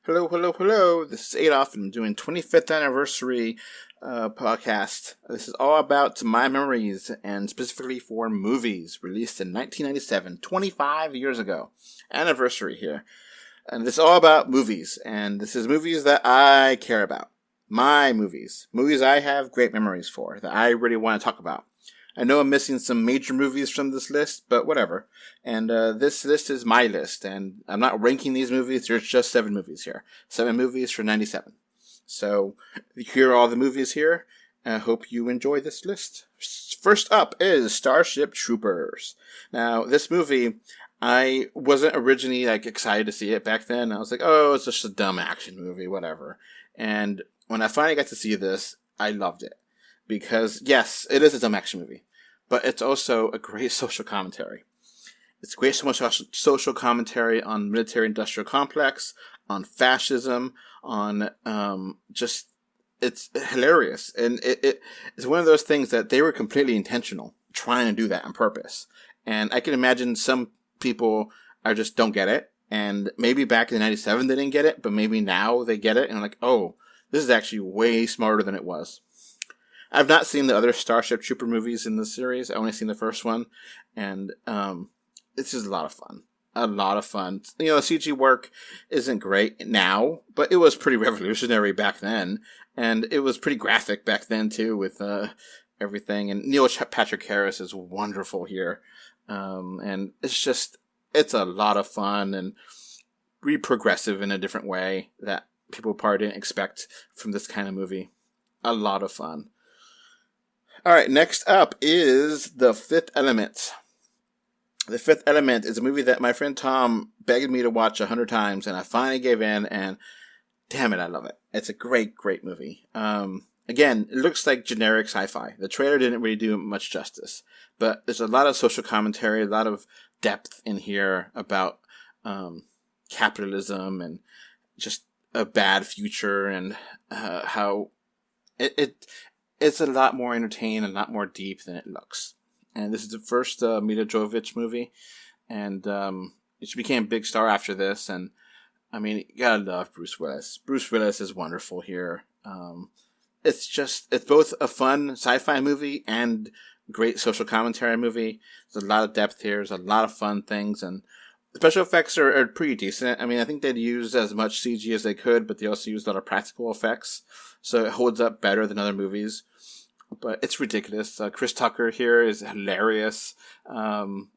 Hello, hello, hello. This is Adolph, and I'm doing 25th anniversary podcast. This is all about my memories, and specifically for movies released in 1997, 25 years ago. Anniversary here. And this is all about movies, and this is movies that I care about. My movies. Movies I have great memories for, that I really want to talk about. I know I'm missing some major movies from this list, but whatever. And this list is my list, and I'm not ranking these movies. There's just 7 movies here. 7 movies for 97. So, here are all the movies here. I hope you enjoy this list. First up is Starship Troopers. Now, this movie, I wasn't originally excited to see it back then. I was like, oh, it's just a dumb action movie, whatever. And when I finally got to see this, I loved it. Because, yes, it is a dumb action movie, but it's also a great social commentary. It's great social commentary on military-industrial complex, on fascism, on it's hilarious. And it's one of those things that they were completely intentional, trying to do that on purpose. And I can imagine some people just don't get it. And maybe back in 97 they didn't get it, but maybe now they get it and like, oh, this is actually way smarter than it was. I've not seen the other Starship Trooper movies in this series. I've only seen the first one. And it's just a lot of fun. A lot of fun. You know, the CG work isn't great now, but it was pretty revolutionary back then. And it was pretty graphic back then, too, with everything. And Neil Patrick Harris is wonderful here. And it's a lot of fun and really progressive in a different way that people probably didn't expect from this kind of movie. A lot of fun. Alright, next up is The Fifth Element. The Fifth Element is a movie that my friend Tom begged me to watch 100 times, and I finally gave in, and damn it, I love it. It's a great, great movie. Again, it looks like generic sci-fi. The trailer didn't really do much justice, but there's a lot of social commentary, a lot of depth in here about capitalism and just a bad future, and how it's a lot more entertaining, a lot more deep than it looks. And this is the first Mila Jovovich movie, and she became a big star after this. And I mean, you gotta love Bruce Willis. Bruce Willis is wonderful here. It's both a fun sci-fi movie and great social commentary movie. There's a lot of depth here. There's a lot of fun things, and the special effects are pretty decent. I mean, I think they'd used as much CG as they could, but they also used a lot of practical effects, so it holds up better than other movies. But it's ridiculous. Chris Tucker here is hilarious. And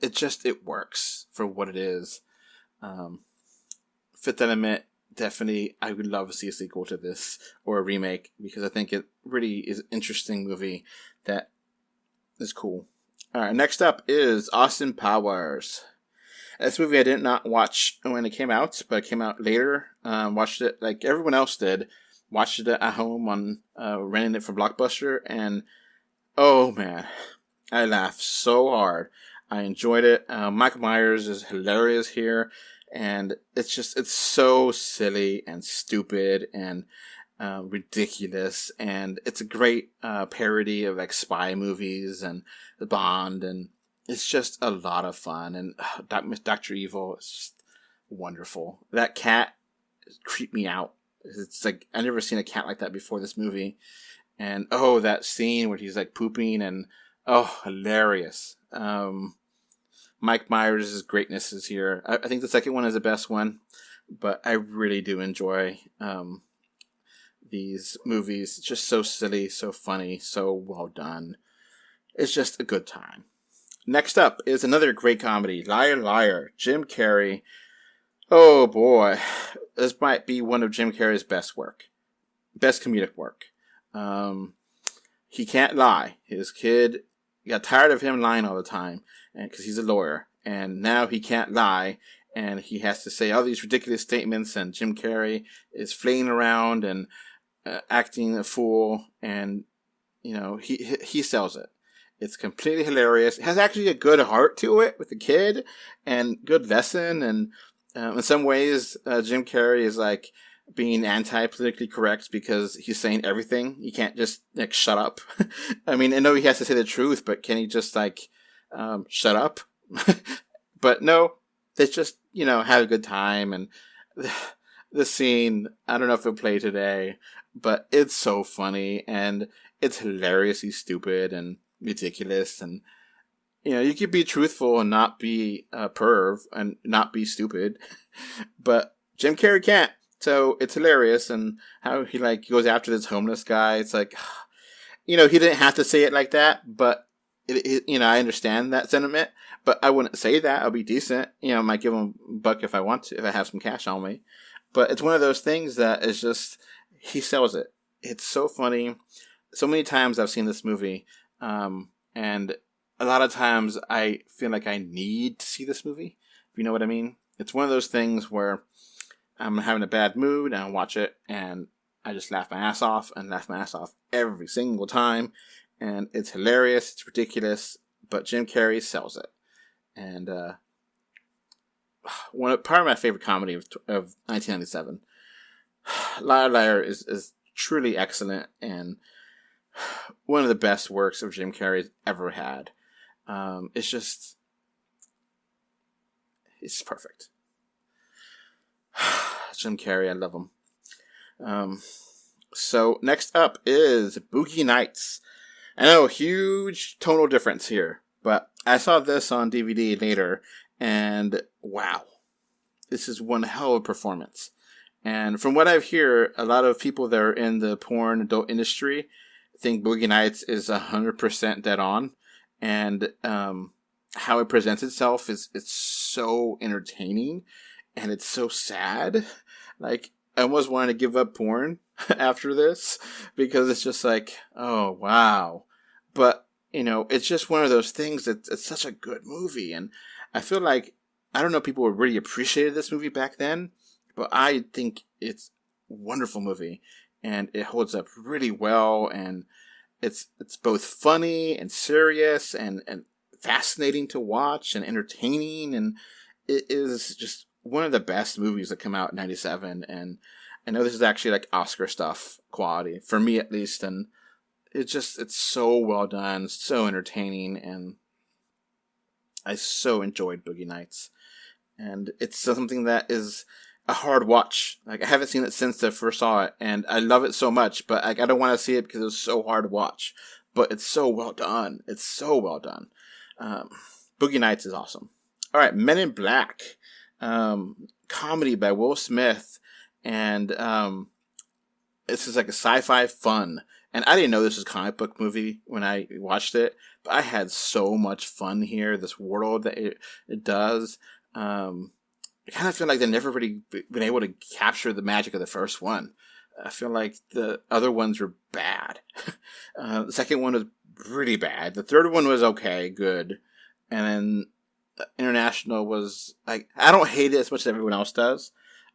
it works for what it is. Fifth Element, definitely, I would love to see a sequel to this or a remake, because I think it really is an interesting movie that is cool. Alright, next up is Austin Powers. This movie I did not watch when it came out, but it came out later. Watched it like everyone else did. Watched it at home on renting it from Blockbuster, and oh man, I laughed so hard. I enjoyed it. Michael Myers is hilarious here, and it's so silly and stupid and ridiculous, and it's a great parody of like spy movies and the Bond, and it's just a lot of fun. And Dr. Evil is just wonderful. That cat creeped me out. It's like, I've never seen a cat like that before this movie. And, oh, that scene where he's like pooping, and, oh, hilarious. Mike Myers' greatness is here. I think the second one is the best one, but I really do enjoy these movies. It's just so silly, so funny, so well done. It's just a good time. Next up is another great comedy, Liar Liar, Jim Carrey. Oh boy, this might be one of Jim Carrey's best comedic work. He can't lie. His kid got tired of him lying all the time, and because he's a lawyer, and now he can't lie, and he has to say all these ridiculous statements, and Jim Carrey is fleeing around and acting a fool, and you know he sells it. It's completely hilarious. It has actually a good heart to it with the kid, and good lesson, and in some ways, Jim Carrey is like being anti-politically correct because he's saying everything. He can't just like shut up. I mean, I know he has to say the truth, but can he just like shut up? But no, they just have a good time, and the scene, I don't know if it'll play today, but it's so funny and it's hilariously stupid and ridiculous. And, you could be truthful and not be a perv and not be stupid, but Jim Carrey can't. So it's hilarious. And how he goes after this homeless guy. It's like, he didn't have to say it like that, but I understand that sentiment, but I wouldn't say that. I'll be decent. I might give him a buck if I want to, if I have some cash on me. But it's one of those things that is just, he sells it. It's so funny. So many times I've seen this movie, and a lot of times I feel like I need to see this movie, if you know what I mean. It's one of those things where I'm having a bad mood and I watch it and I just laugh my ass off every single time. And it's hilarious, it's ridiculous, but Jim Carrey sells it. And part of my favorite comedy of 1997, Liar Liar is truly excellent and one of the best works of Jim Carrey's ever had. It's perfect. Jim Carrey, I love him. So next up is Boogie Nights. I know, huge tonal difference here, but I saw this on DVD later, and wow, this is one hell of a performance. And from what I hear, a lot of people that are in the porn adult industry think Boogie Nights is 100% dead on, and how it presents itself it's so entertaining, and it's so sad. I almost wanted to give up porn after this, because it's just like, oh wow. But it's just one of those things that it's such a good movie, and I feel like, I don't know if people really appreciated this movie back then, but I think it's a wonderful movie and it holds up really well, and it's both funny and serious and fascinating to watch and entertaining, and it is just one of the best movies that come out in 97. And I know this is actually Oscar stuff quality, for me at least, and it's so well done, so entertaining, and I so enjoyed Boogie Nights. And it's something that is a hard watch. I haven't seen it since I first saw it, and I love it so much, but I don't want to see it because it's so hard to watch. But it's so well done. It's so well done. Boogie Nights is awesome. All right, Men in Black. Comedy by Will Smith, and this is a sci-fi fun. And I didn't know this was a comic book movie when I watched it, but I had so much fun here. This world that it does. I kind of feel like they've never really been able to capture the magic of the first one. I feel like the other ones were bad. The second one was really bad. The third one was okay, good. And then International was, I don't hate it as much as everyone else does,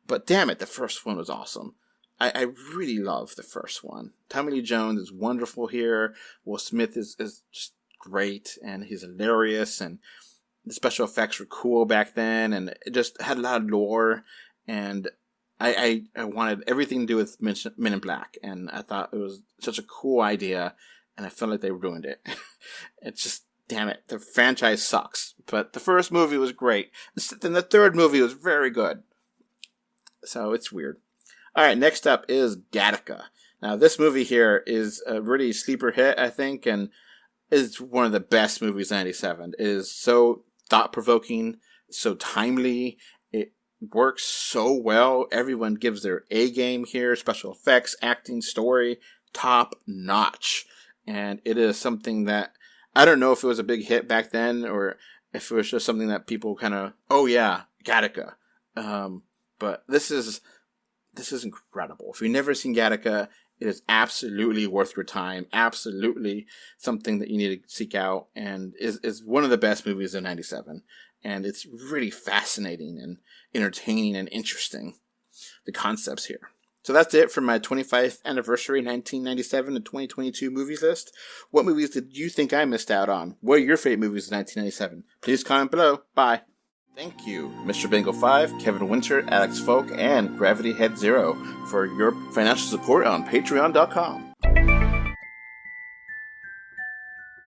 but damn it, the first one was awesome. I really love the first one. Tommy Lee Jones is wonderful here. Will Smith is just great, and he's hilarious, and the special effects were cool back then, and it just had a lot of lore, and I wanted everything to do with Men in Black, and I thought it was such a cool idea, and I felt like they ruined it. It's just, damn it, the franchise sucks. But the first movie was great. Then the third movie was very good. So it's weird. All right, next up is Gattaca. Now, this movie here is a really sleeper hit, I think, and is one of the best movies in 97. It is so thought-provoking, so timely. It works so well. Everyone gives their A game here. Special effects, acting, story, top notch. And it is something that, I don't know if it was a big hit back then, or if it was just something that people kind of, oh yeah, Gattaca. But this is incredible. If you've never seen Gattaca, it is absolutely worth your time. Absolutely something that you need to seek out, and is one of the best movies of 97. And it's really fascinating and entertaining and interesting, the concepts here. So that's it for my 25th anniversary 1997 to 2022 movies list. What movies did you think I missed out on? What are your favorite movies of 1997? Please comment below. Bye. Thank you, Mr. Bingo 5, Kevin Winter, Alex Folk, and Gravity Head Zero for your financial support on Patreon.com.